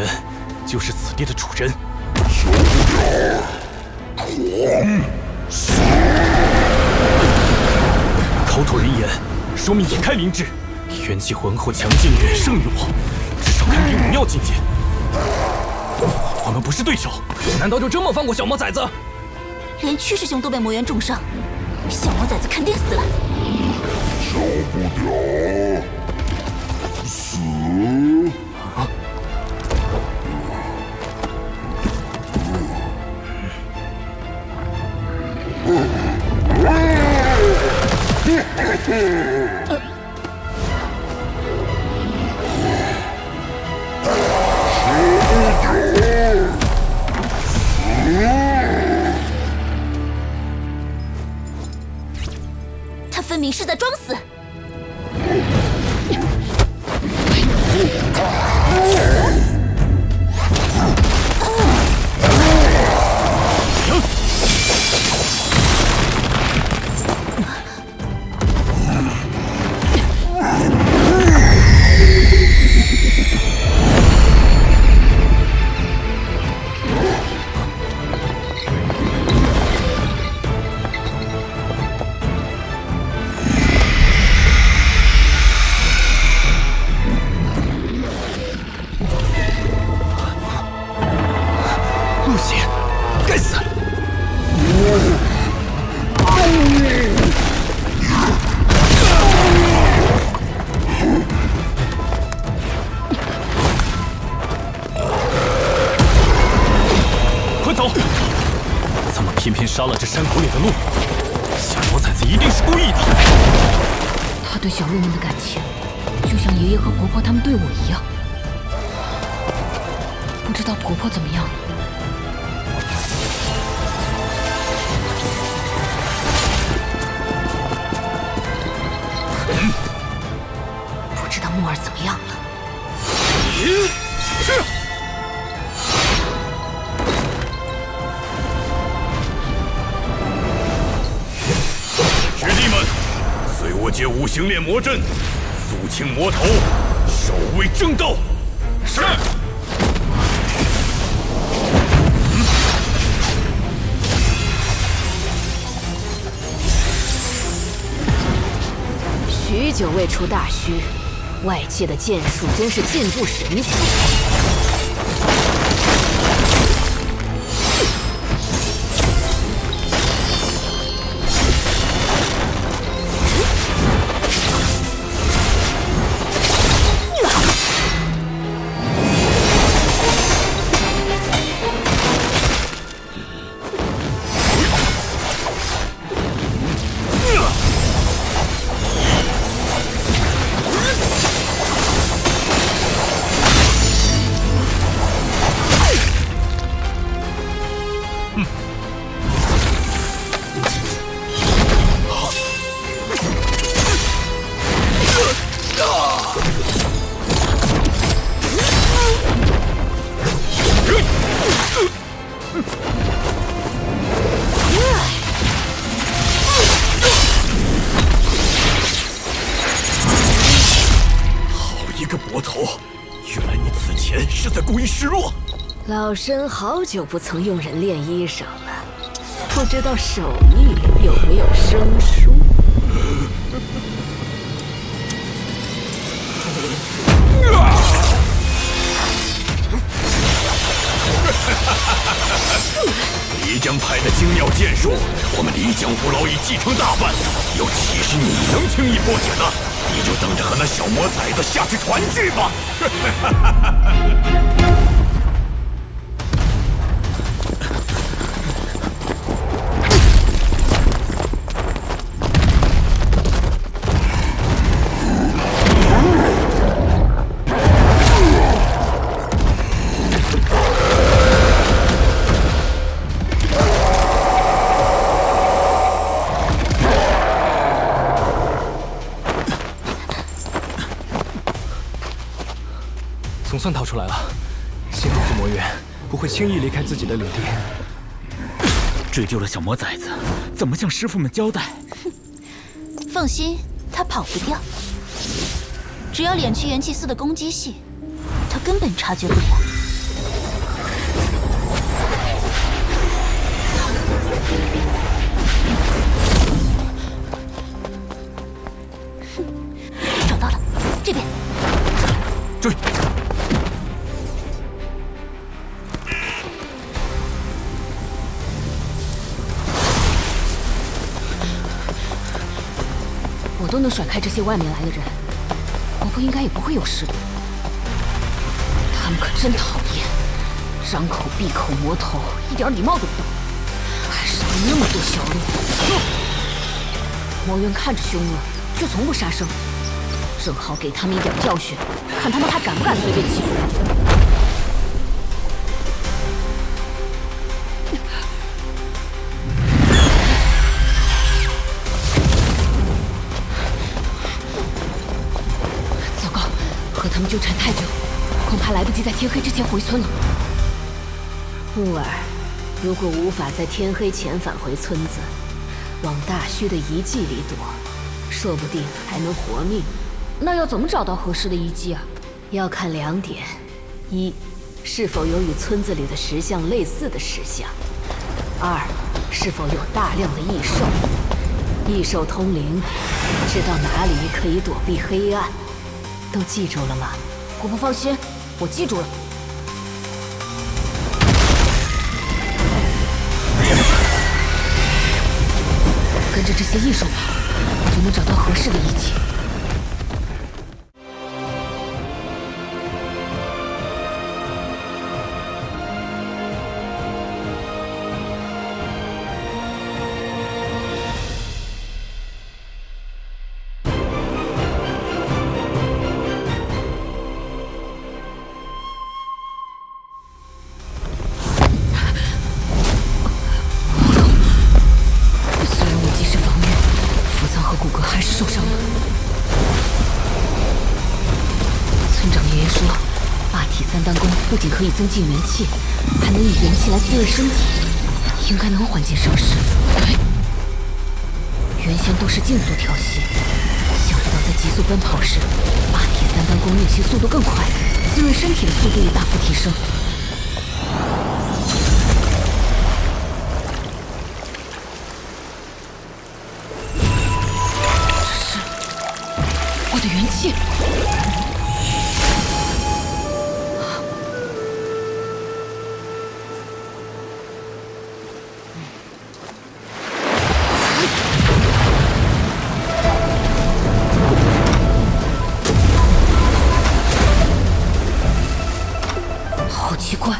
元就是此地的主人。受不了！狂死！口吐人言，说明也开灵智，元气浑厚，强劲远胜于我，至少堪比武庙境界。我们不是对手，难道就这么放过小魔崽子？连屈师兄都被魔元重伤，小魔崽子肯定死了。受不了！死！他分明是在装死。陆邪，该死！快走！怎么偏偏杀了这山谷里的鹿？小魔崽子一定是故意的。他对小鹿们的感情，就像爷爷和婆婆他们对我一样。不知道婆婆怎么样了？不知道木儿怎么样了？师弟们，随我借五行炼魔阵，肃清魔头，守卫正道。是。许久未出大虚，外界的剑术真是进步神速。好一个魔头！原来你此前是在故意示弱。老身好久不曾用人炼衣裳了，不知道手艺有没有生疏。漓江派的精妙剑术，我们漓江五老已继承大半，又岂是你能轻易破解的？你就等着和那小魔崽子下去团聚吧！总算逃出来了，幸好这魔猿不会轻易离开自己的领地。追丢了小魔崽子，怎么向师傅们交代？放心，他跑不掉，只要敛去元气司的攻击系，他根本察觉不了。找到了，这边。追！我都能甩开这些外面来的人，婆婆应该也不会有事的。他们可真讨厌，张口闭口魔头，一点礼貌都不懂，还杀了那么多小鹿。魔渊看着凶恶，却从不杀生，正好给他们一点教训，看他们还敢不敢随便欺负人。和他们纠缠太久，恐怕来不及在天黑之前回村了。木儿，如果无法在天黑前返回村子，往大虚的遗迹里躲，说不定还能活命。那要怎么找到合适的遗迹啊？要看2点：一，是否有与村子里的石像类似的石像；二，是否有大量的异兽。异兽通灵，知道哪里可以躲避黑暗。都记住了吗？婆婆放心，我记住了。跟着这些异兽跑，我就能找到合适的遗迹。不仅可以增进元气，还能以元气来滋润身体，应该能缓解伤势。原先都是静坐调息，想不到在急速奔跑时，八体三丹功运行速度更快，滋润身体的速度也大幅提升。这是我的元气。奇怪，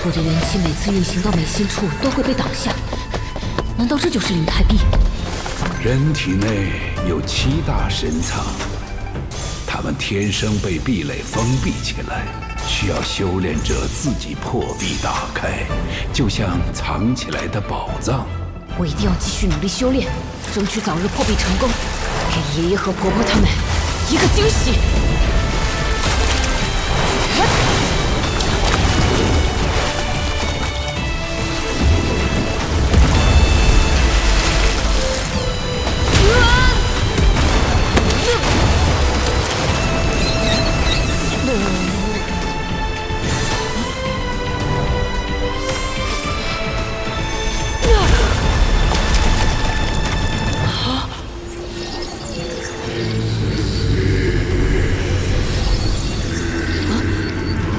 我的元气每次运行到眉心处都会被挡下，难道这就是灵台壁？人体内有7大神藏，它们天生被壁垒封闭起来，需要修炼者自己破壁打开，就像藏起来的宝藏。我一定要继续努力修炼，争取早日破壁成功，给爷爷和婆婆他们一个惊喜。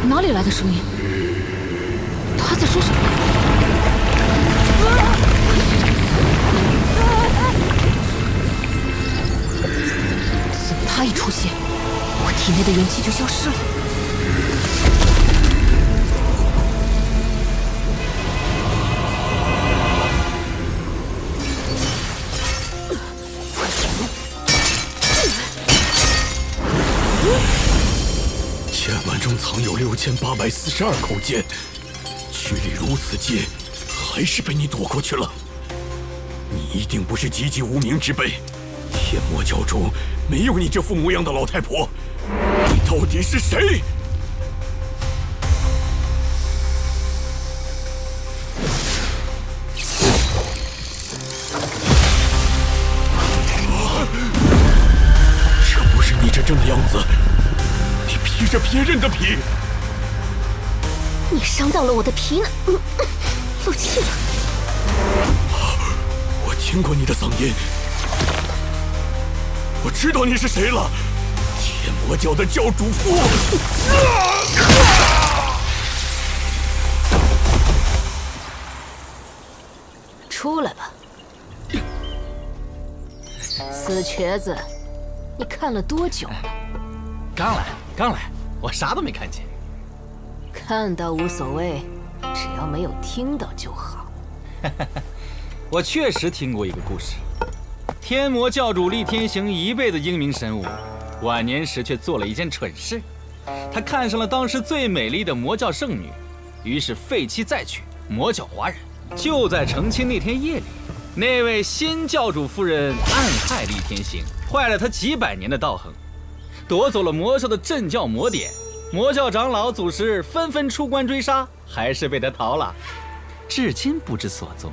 哪里来的声音？他在说什么？怎么他一出现，我体内的元气就消失了？剑腕中藏有6842口剑，距离如此近，还是被你躲过去了。你一定不是籍籍无名之辈，天魔教中没有你这副模样的老太婆。你到底是谁？这不是你真正的样子。披着别人的皮，你伤到了我的皮呢，漏气了。听过你的嗓音，我知道你是谁了，天魔教的教主夫。出来吧，死瘸子，你看了多久了？刚来，我啥都没看见。看到无所谓，只要没有听到就好。我确实听过一个故事，天魔教主厉天行一辈子英明神武，晚年时却做了一件蠢事。他看上了当时最美丽的魔教圣女，于是废妻再娶，魔教华人。就在成亲那天夜里，那位新教主夫人暗害厉天行，坏了他几百年的道行，夺走了魔兽的镇教魔典。魔教长老祖师纷纷出关追杀，还是被他逃了，至今不知所踪。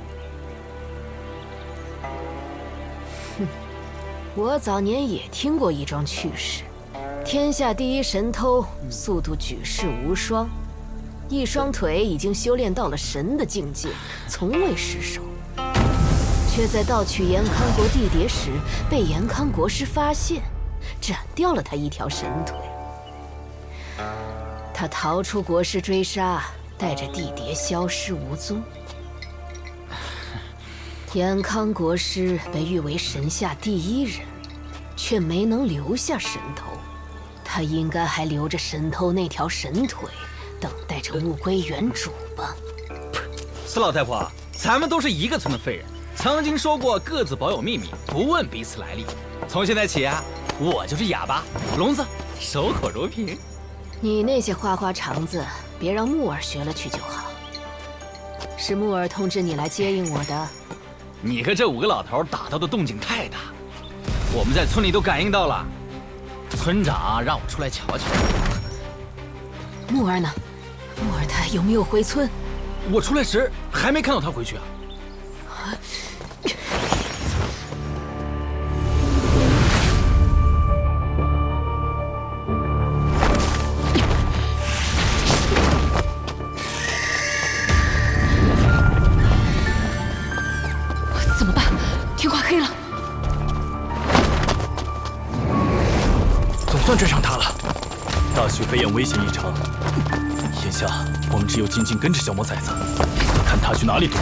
我早年也听过一桩趣事：天下第一神偷，速度举世无双，一双腿已经修炼到了神的境界，从未失手，却在盗取延康国地碟时被延康国师发现，斩掉了他一条神腿。他逃出国师追杀，带着地碟消失无踪。延康国师被誉为神下第一人，却没能留下神头。他应该还留着神偷那条神腿，等待着物归原主吧。司老太婆，咱们都是一个村的废人，曾经说过各自保有秘密，不问彼此来历。从现在起啊，我就是哑巴，聋子，守口如瓶。你那些花花肠子，别让木耳学了去就好。是木耳通知你来接应我的。你和这5个老头打斗的动静太大，我们在村里都感应到了。村长让我出来瞧瞧。木耳呢？木耳他有没有回村？我出来时还没看到他回去啊。怎么办？天快黑了。总算追上他了。大雪飞燕危险异常，眼下我们只有紧紧跟着小魔崽子，看他去哪里躲。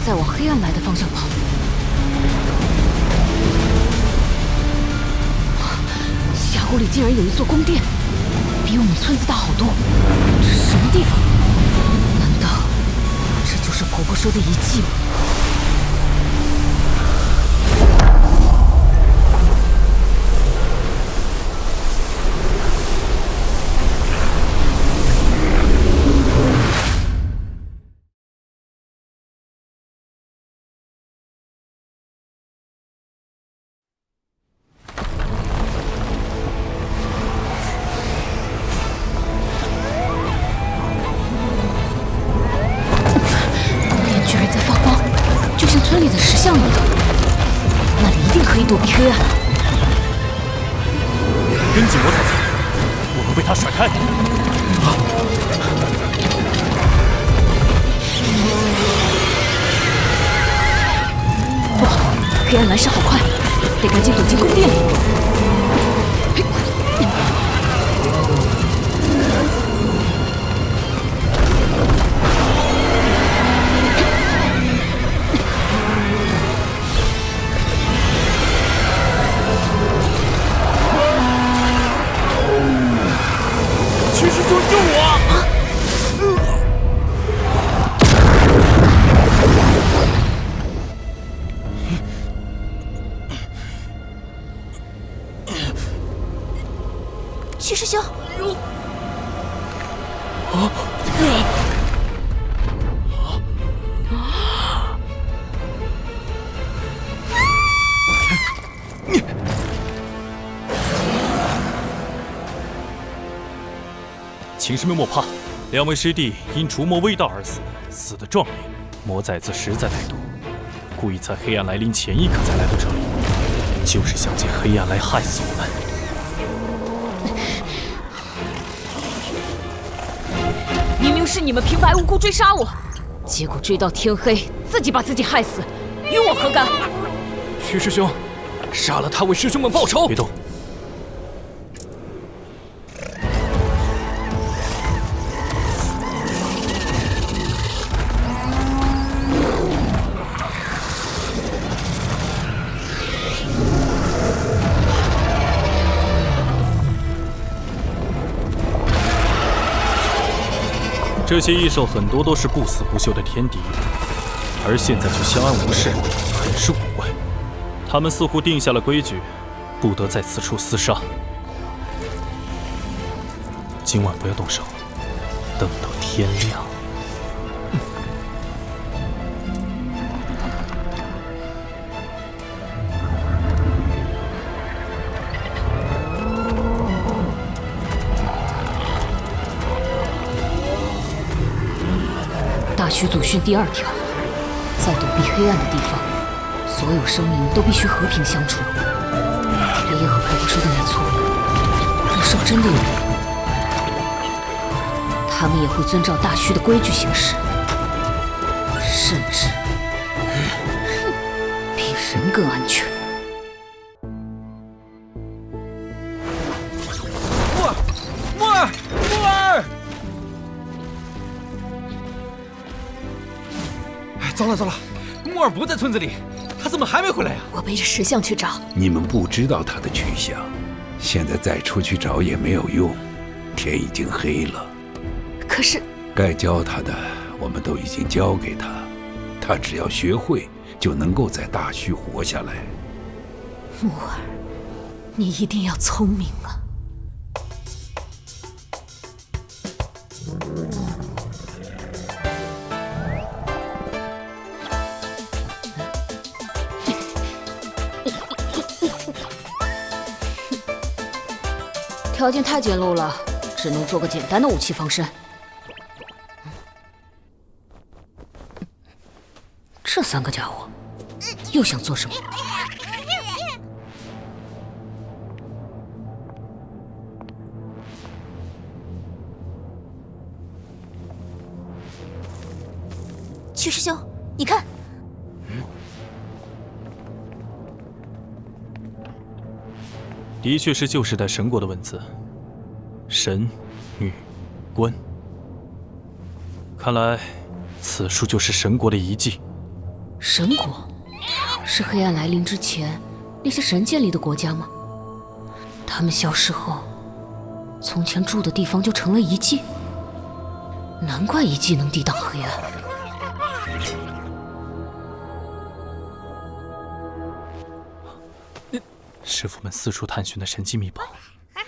在往黑暗来的方向跑。峡谷里竟然有一座宫殿，比我们村子大好多。这是什么地方？难道这就是婆婆说的遗迹吗？村里的石像一样，那里一定可以躲避黑暗。跟紧我才走，我们被他甩开。不好，黑暗来势好快，得赶紧躲进宫殿里。曲师兄。秦师妹莫怕，两位师弟因除魔微道而死，死得壮烈。魔崽子实在太多，故意在黑暗来临前一刻才来到这里，就是想借黑暗来害死我们。明明是你们平白无故追杀我，结果追到天黑，自己把自己害死，与我何干？徐师兄，杀了他为师兄们报仇！别动！这些异兽很多都是不死不休的天敌，而现在却相安无事，很是古怪。他们似乎定下了规矩，不得在此处厮杀。今晚不要动手，等到天亮。大虚祖训第2条，在躲避黑暗的地方，所有生灵都必须和平相处。爷爷和婆婆说的没错，若兽真的有灵，他们也会遵照大虚的规矩行事，甚至比人更安全。木儿！糟了糟了，木儿不在村子里，他怎么还没回来呀？我背着石像去找。你们不知道他的去向，现在再出去找也没有用，天已经黑了。可是该教他的我们都已经教给他，他只要学会，就能够在大虚活下来。木儿，你一定要聪明啊！条件太简陋了，只能做个简单的武器防身。这3个家伙又想做什么？曲师兄，你看，的确是旧时代神国的文字，神、女、官。看来此处就是神国的遗迹。神国是黑暗来临之前那些神建立的国家吗？他们消失后，从前住的地方就成了遗迹。难怪遗迹能抵挡黑暗。师傅们四处探寻的神机秘宝，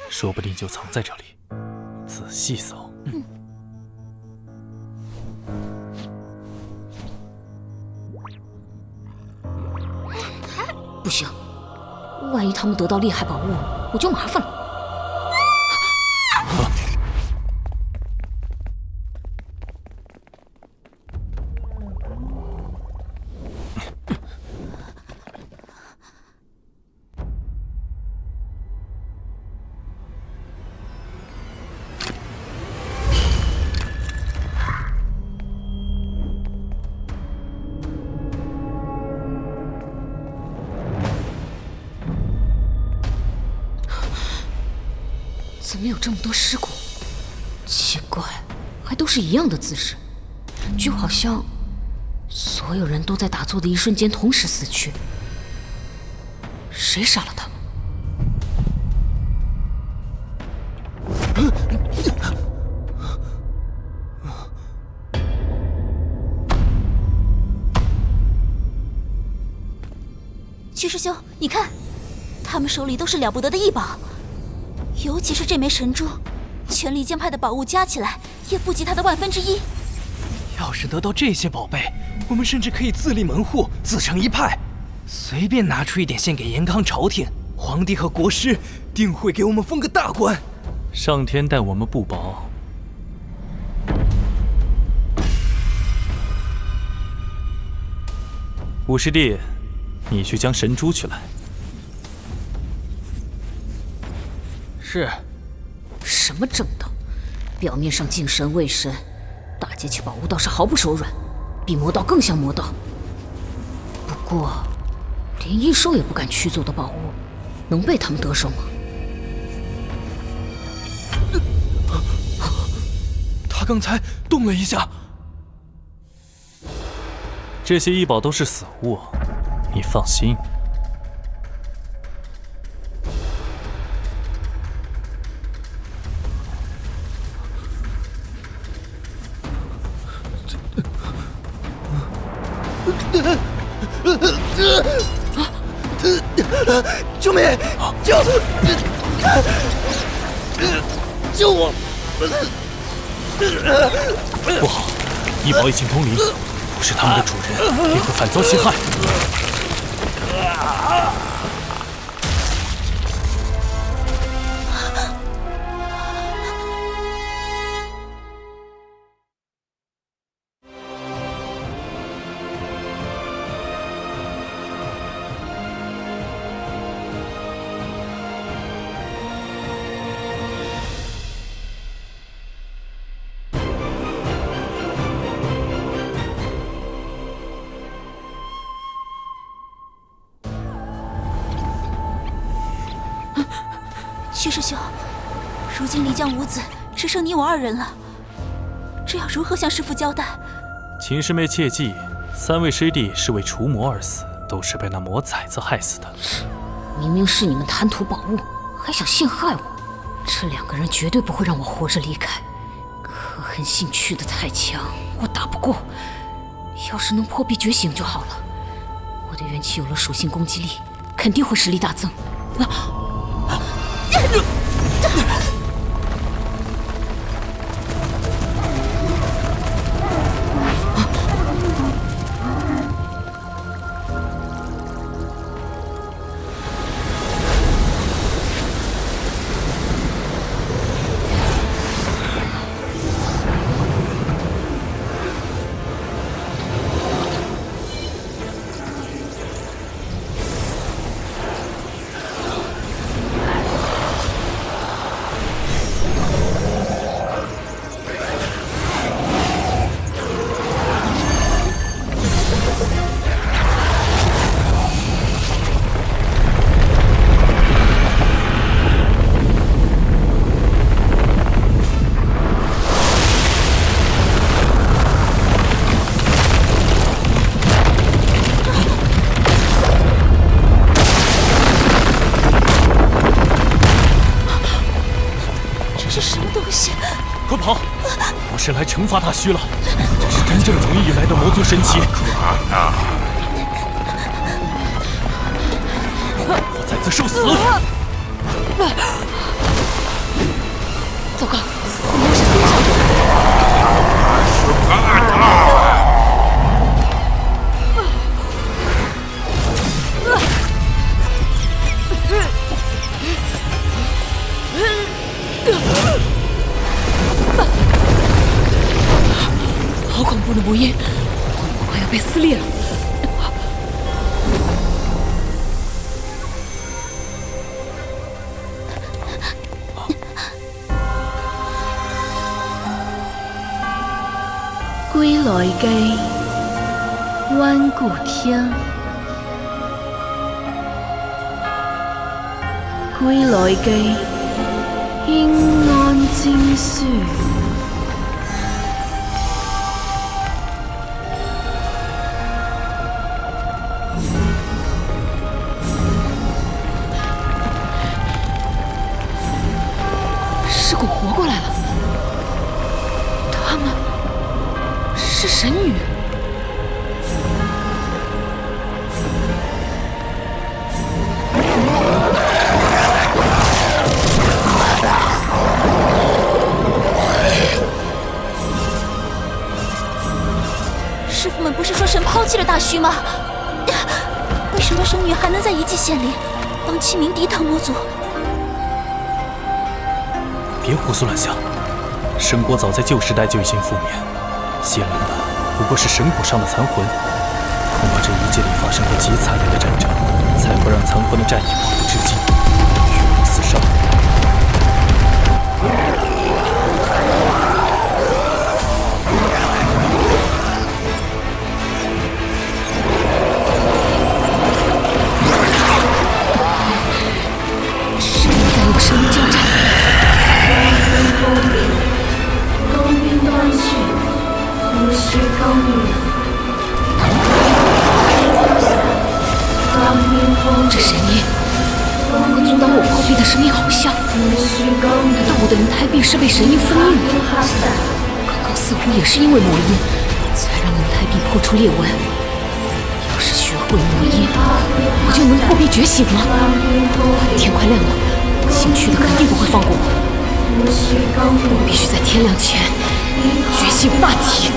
说不定就藏在这里。仔细搜。不行，万一他们得到厉害宝物，我就麻烦了。怎么有这么多尸骨？奇怪，还都是一样的姿势，就好像所有人都在打坐的一瞬间同时死去。谁杀了他们？曲师兄，你看，他们手里都是了不得的异宝。尤其是这枚神珠，全离间派的宝物加起来也不及它的1/1000。要是得到这些宝贝，我们甚至可以自立门户，自成一派，随便拿出一点献给延康朝廷，皇帝和国师定会给我们封个大官。上天待我们不薄。五师弟，你去将神珠取来。是。什么正道？表面上敬神畏神，大劫取宝物倒是毫不手软，比魔道更像魔道。不过，连异兽也不敢驱走的宝物，能被他们得手吗？他刚才动了一下。这些异宝都是死物，你放心。救命！救我！不好，异宝已经通灵，不是他们的主人，便会反遭其害。薛师兄，如今离江五子只剩你我2人了，这要如何向师父交代？秦师妹切记，3位师弟是为除魔而死，都是被那魔崽子害死的。明明是你们贪图宝物，还想陷害我，这2个人绝对不会让我活着离开。可恨性驱得太强，我打不过。要是能破壁觉醒就好了。我的元气有了属性攻击力，肯定会实力大增。快跑！不是来惩罚大虚了，这是真正从异域来的魔族神奇。我在此受死！糟糕，我们要是跟好恐怖的魔音，我快要被撕裂了。归来机，阮故听。归来机，应安精书。尸骨活过来了，他们是神女。弃了大虚吗？为什么神女还能在遗迹县里帮启明抵挡魔族？别胡思乱想，神国早在旧时代就已经覆灭，现灵的不过是神骨上的残魂。恐怕这遗迹里发生过极惨烈的战争，才会让残魂的战意不复至今，与我们厮杀。神在用生命交战。工兵断续，无需高明。这声音和阻挡我破壁的声音好像。难道我的灵胎壁是被神音封印的？刚刚似乎也是因为魔音，才让灵胎壁破出裂纹。要是学会魔音，我就能破壁觉醒了。天快亮了，姓徐的肯定不会放过我。我必须在天亮前觉醒霸体。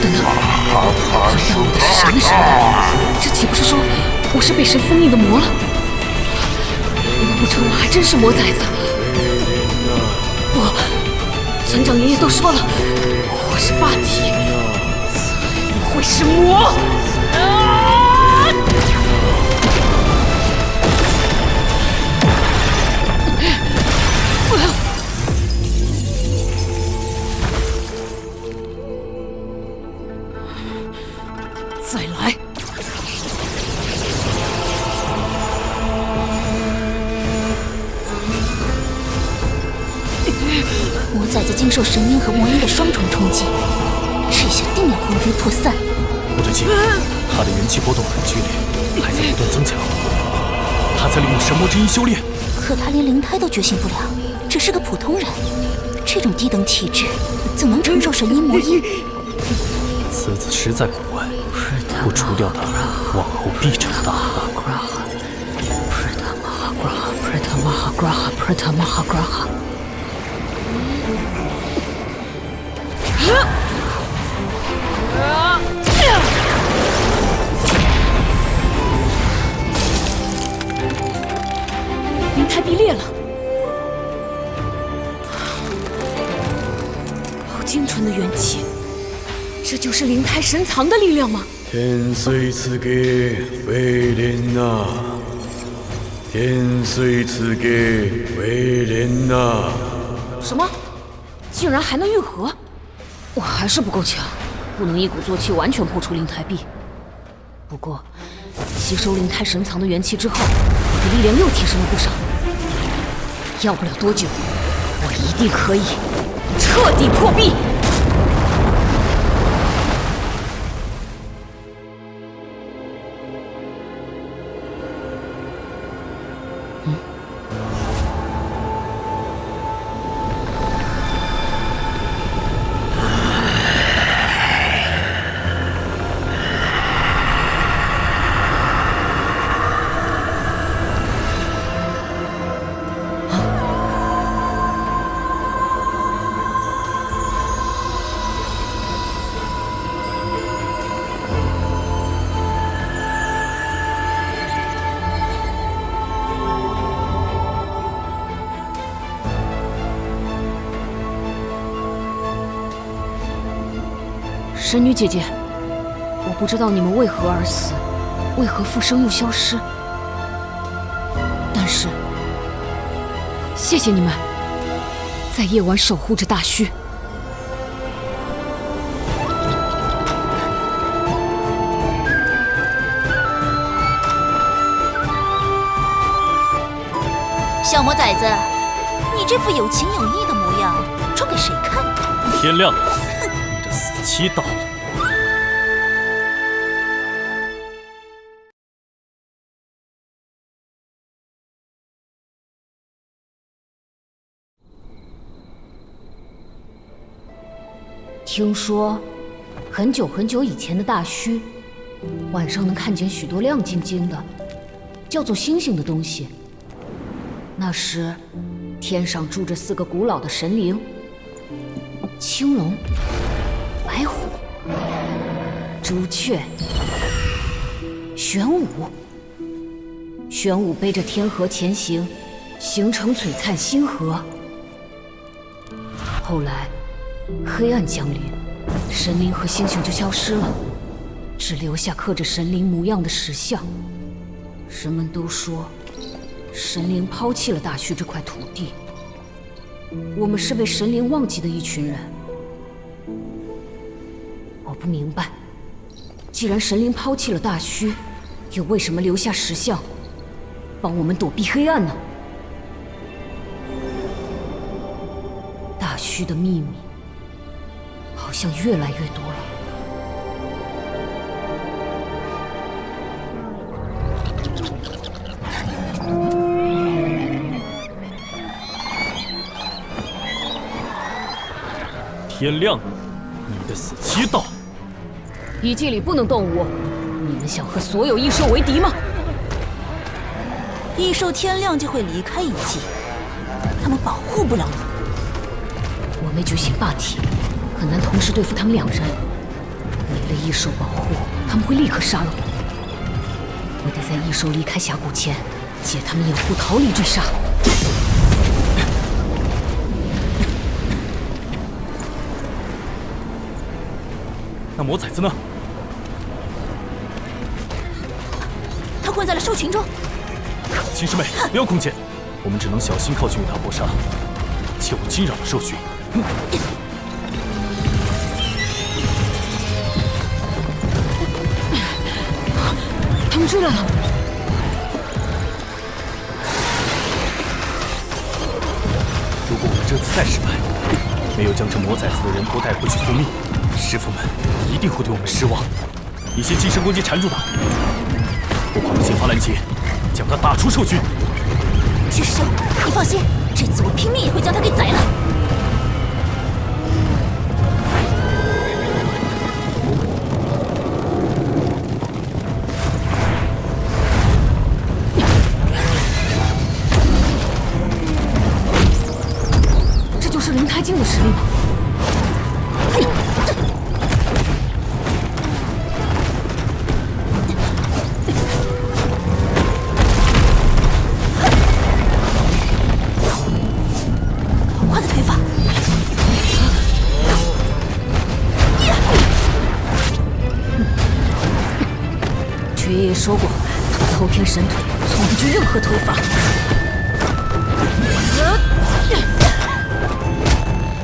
等等，阻挡我的是神的声音，这岂不是说我是被神封印的魔了？难不成我还真是魔崽子？不，村长爷爷都说了，我是霸体，才不会是魔。再来！魔崽子经受神音和魔音的双重冲击，这下定要魂飞魄散。不对劲，他的元气波动很剧烈，还在不断增强。他在利用神魔之音修炼，可他连灵胎都觉醒不了，只是个普通人，这种低等体质怎能承受神音魔音？此子实在古怪，不除掉他，往后必成大祸。灵胎壁裂了，好精纯的元气，这就是灵胎神藏的力量吗？天虽赐给为人呐，天虽赐给为人呐。什么？竟然还能愈合？我还是不够强，不能一鼓作气完全破除灵胎壁。不过，吸收灵胎神藏的元气之后，我的力量又提升了不少。要不了多久，我一定可以彻底破壁。神女姐姐，我不知道你们为何而死，为何复生又消失，但是谢谢你们，在夜晚守护着大虚。小魔崽子，你这副有情有义的模样，装给谁看？天亮了，你的死期到了。听说，很久很久以前的大虚，晚上能看见许多亮晶晶的，叫做星星的东西。那时，天上住着4个古老的神灵：青龙、白虎、朱雀、玄武。玄武背着天河前行，形成璀璨星河。后来，黑暗降临，神灵和星星就消失了，只留下刻着神灵模样的石像。人们都说，神灵抛弃了大虚这块土地。我们是被神灵忘记的一群人。我不明白，既然神灵抛弃了大虚，又为什么留下石像，帮我们躲避黑暗呢？大虚的秘密好像越来越多了。天亮了，你的死期到。遗迹里不能动武，你们想和所有异兽为敌吗？异兽天亮就会离开遗迹，他们保护不了你。我没觉醒霸体，很难同时对付他们2人。没了异兽保护，他们会立刻杀了我。我得在异兽离开峡谷前，借他们掩护逃离追杀。那魔崽子呢？他混在了兽群中。秦师妹，不要空间，我们只能小心靠近与他搏杀，切勿惊扰了兽群。他们追来了！如果我们这次再失败，没有将这魔崽子的人头带回去复命，师傅们一定会对我们失望。你先近身攻击缠住他，我跑进法兰杰，将他打出兽群。巨师兄，你放心，这次我拼命也会将他给宰了。这就是灵胎境的实力吗？爵爷说过，他的后天神腿从不惧任何推法。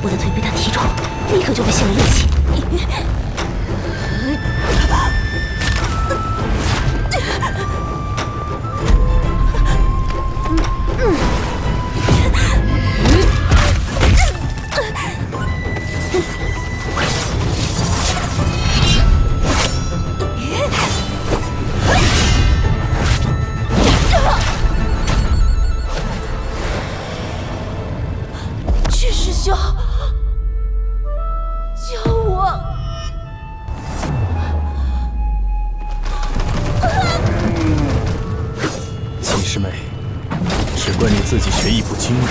我的腿被他踢中，立刻就被泄了力气。巨师兄，救我！秦师妹，只怪你自己学艺不精了。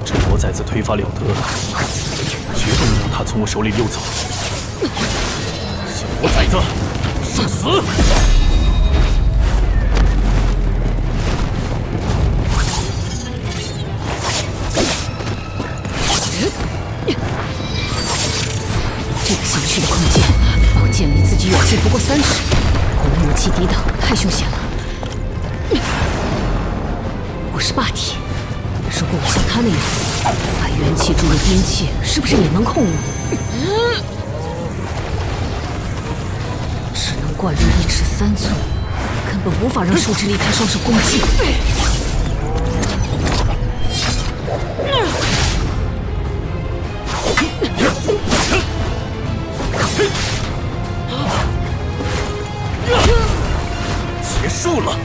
这魔崽子推法了得，绝不能让他从我手里溜走。小魔崽子，受死！这个小区的空间，宝剑离自己远近不过30，红武器抵挡太凶险了。我是霸体，如果我像他那样把元气注入兵器，是不是也能控我？只能灌入1尺3寸，根本无法让手指离开双手攻击。结束了。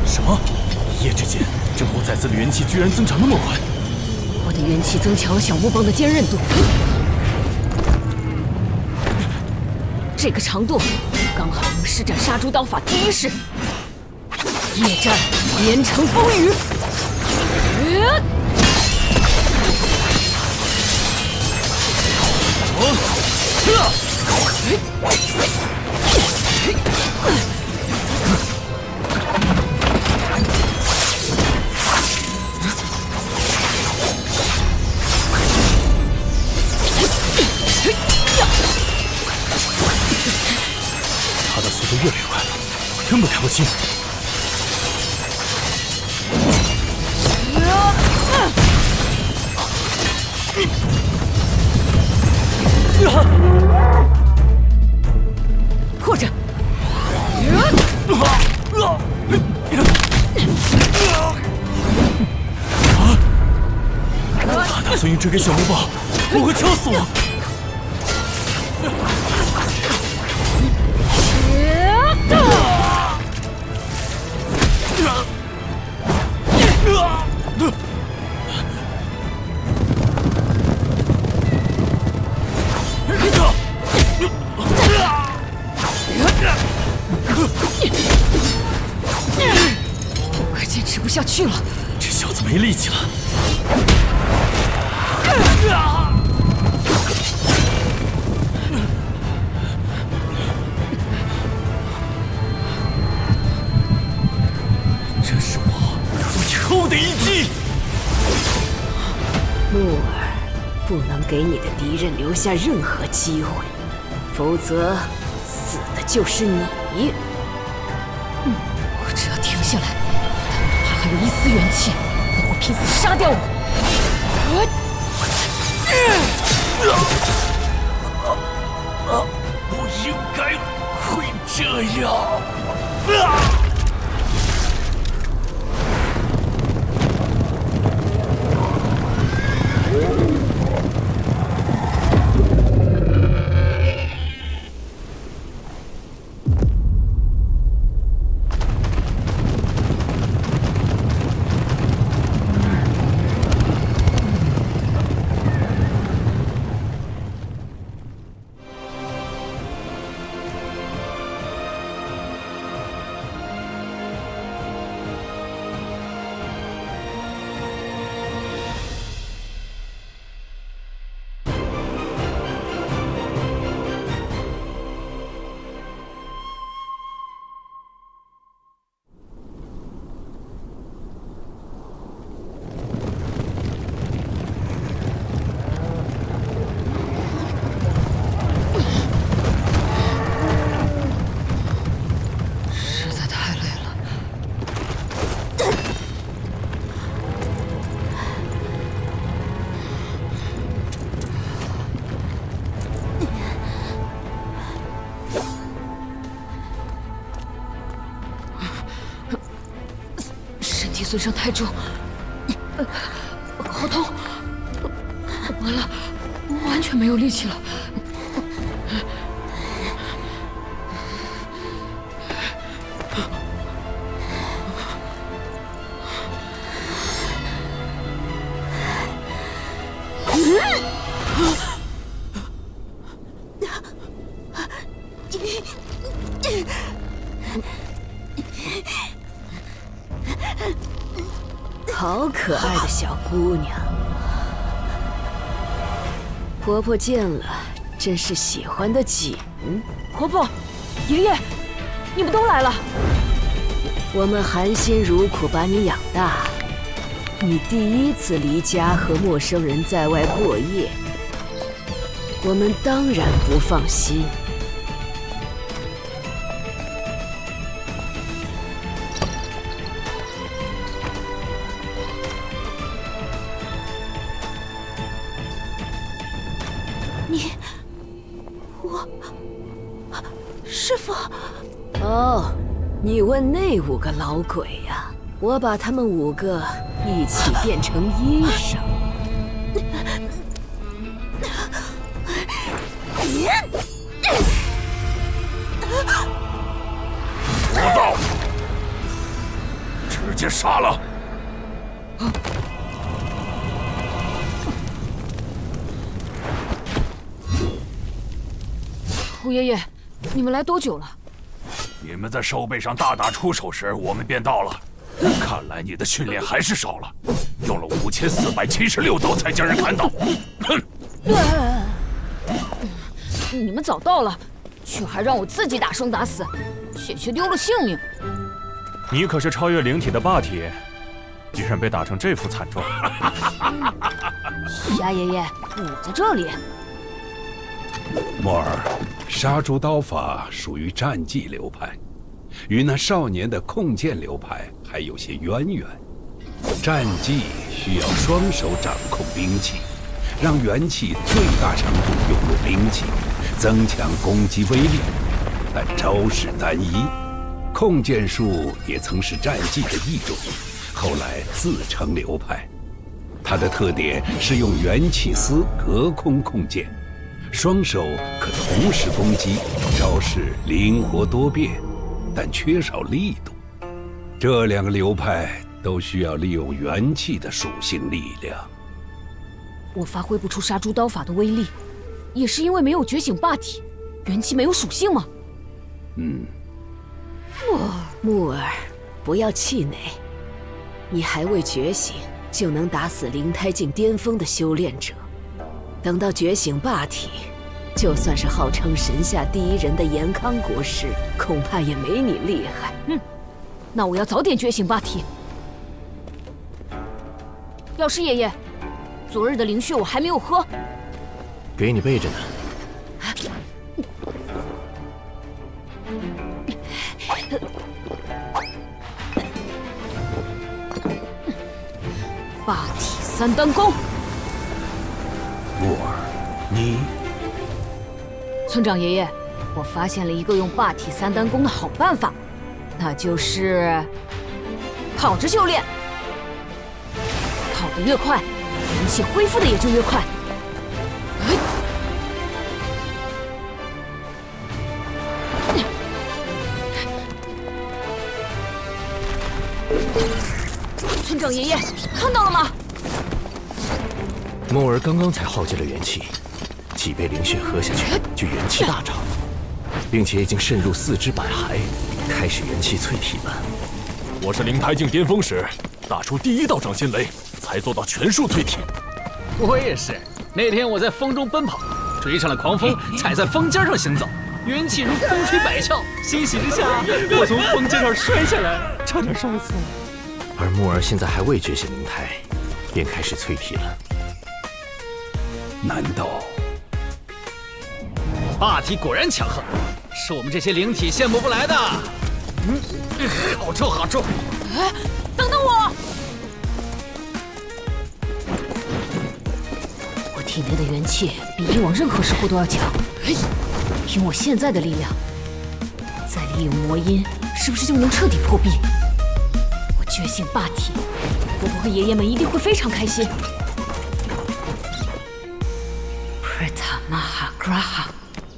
什么？一夜之间，这魔崽子的元气居然增长那么快！我的元气增强了小木棒的坚韧度，这个长度刚好能施展杀猪刀法第1式。夜战边城风雨。他的速度越来越快，根本看不清。或者，他打算用这根小木棒，我会敲死我！快坚持不下去了！这小子没力气了。这是我最后的一击。木耳，不能给你的敌人留下任何机会，否则死的就是你。我只要停下来，他哪怕还有一丝元气，都会拼死杀掉我。不应该会这样。实在太累了。身体损伤太重，好痛！完了，完全没有力气了。好可爱的小姑娘，婆婆见了真是喜欢的紧。婆婆、爷爷，你们都来了。我们含辛茹苦把你养大，你第一次离家和陌生人在外过夜，我们当然不放心。师傅。哦，你问那5个老鬼呀？我把他们5个一起变成衣裳。聒噪！直接杀了！胡爷爷，你们来多久了？你们在兽背上大打出手时，我们便到了。看来你的训练还是少了，用了5476刀才将人砍倒。哼！你们早到了，却还让我自己打生打死，险些丢了性命。你可是超越灵体的霸体，居然被打成这副惨状。夏爷爷，我在这里。莫尔，杀猪刀法属于战技流派，与那少年的控剑流派还有些渊源。战技需要双手掌控兵器，让元气最大程度涌入兵器，增强攻击威力，但招式单一。控剑术也曾是战技的一种，后来自成流派。它的特点是用元气丝隔空控剑，双手可同时攻击，招式灵活多变，但缺少力度。这两个流派都需要利用元气的属性力量。我发挥不出杀猪刀法的威力，也是因为没有觉醒霸体，元气没有属性吗？木耳，不要气馁，你还未觉醒，就能打死灵胎境巅峰的修炼者。等到觉醒霸体，就算是号称神下第一人的严康国师，恐怕也没你厉害。那我要早点觉醒霸体。药师爷爷，昨日的灵血我还没有喝，给你备着呢。霸体三单弓。木耳，你村长爷爷，我发现了一个用霸体三单弓的好办法，那就是跑着修炼。跑得越快，元气恢复的也就越快。村长爷爷，看到了吗？木儿刚刚才耗尽了元气，几杯灵血喝下去就元气大涨，并且已经渗入四肢百骸，开始元气淬体了。我是灵胎境巅峰时打出第一道掌心雷，才做到全数淬体。我也是，那天我在风中奔跑，追上了狂风，踩在风尖上行走，元气如风吹百窍，欣喜之下，我从风尖上摔下来，差点摔死了。而木儿现在还未觉醒灵胎，便开始淬体了。难道霸体果然强横，是我们这些灵体羡慕不来的。好臭好臭！等等我！我体内的元气比以往任何时候都要强，凭我现在的力量，再利用魔音，是不是就能彻底破壁？我觉醒霸体，伯伯和爷爷们一定会非常开心。Preta Mahagraha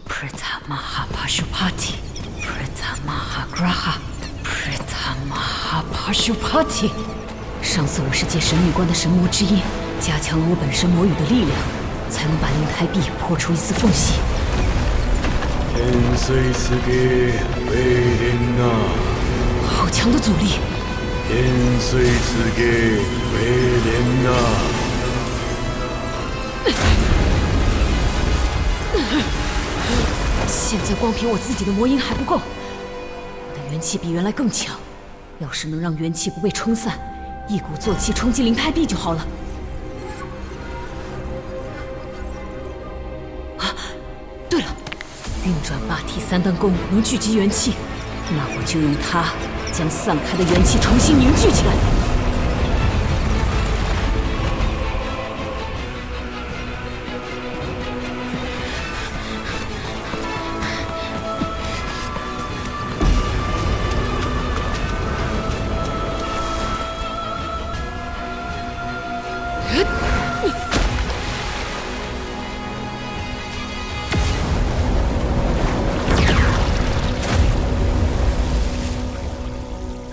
Preta Mahapashupati Preta Mahagraha Preta Mahapashupati。上次我是借神女关的神魔之音，加强了我本身魔语的力量，才能把灵胎壁破出一丝缝隙。好强的阻力！现在光凭我自己的魔音还不够，我的元气比原来更强。要是能让元气不被冲散，一鼓作气冲击灵胎壁就好了。啊，对了，运转霸体三单弓能聚集元气，那我就用它将散开的元气重新凝聚起来。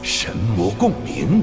神魔共鸣？